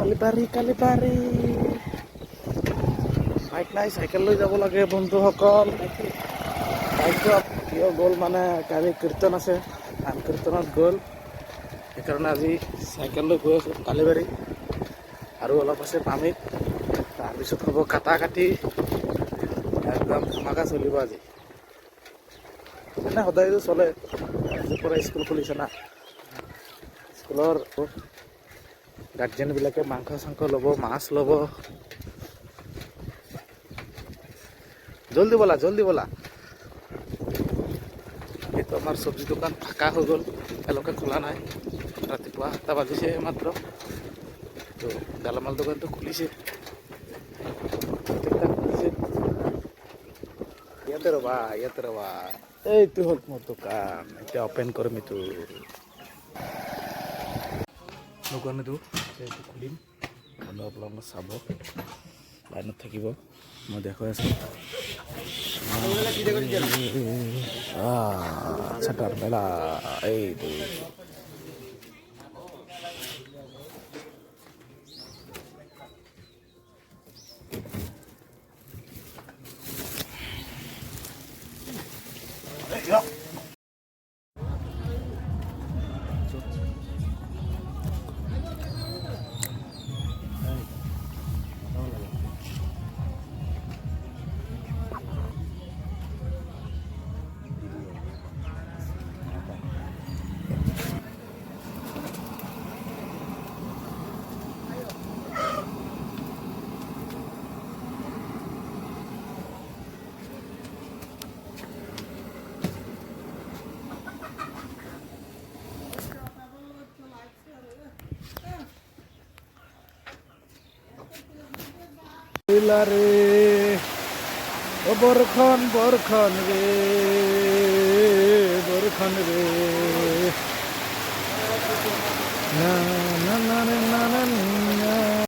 Kalibari bike নাই cycle লৈ যাব লাগে বন্ধুসকল। বাইকটো কিয় গ'ল মানে কালি কীৰ্তন আছে, নাম কীৰ্তনত গ'ল, সেইকাৰণে আজি চাইকেল লৈ গৈ আছোঁ কালিবাৰী। আৰু অলপ আছে পানীত, তাৰপিছত হ'ব কাটা কাটি, একদম ধমাকা চলিব আজি। এনে সদায়তো চলে, আজিৰ পৰা স্কুল খুলিছে না, স্কুলৰ গাৰ্জেনবিলাকে মাংস চাংস ল'ব, মাছ ল'ব। জলদি ব'লা। এইটো আমাৰ চব্জি দোকান ফাঁকা হৈ গ'ল, এতিয়ালৈকে খোলা নাই। ৰাতিপুৱা 7টা বাজিছে মাত্ৰ, তো গেলামাল দোকানটো খুলিছে। ইয়াতে ৰ'বা, এইটো হ'ল মোৰ দোকান, এতিয়া অপেন কৰিম। এইটো দোকানটো এইটো খুলিম, আপোনালোকে চাব, লাইনত থাকিব, মই দেখুৱাই আছোঁ। ছাটাৰ মেলা এইটো ৰে ও বৰখন ৰে,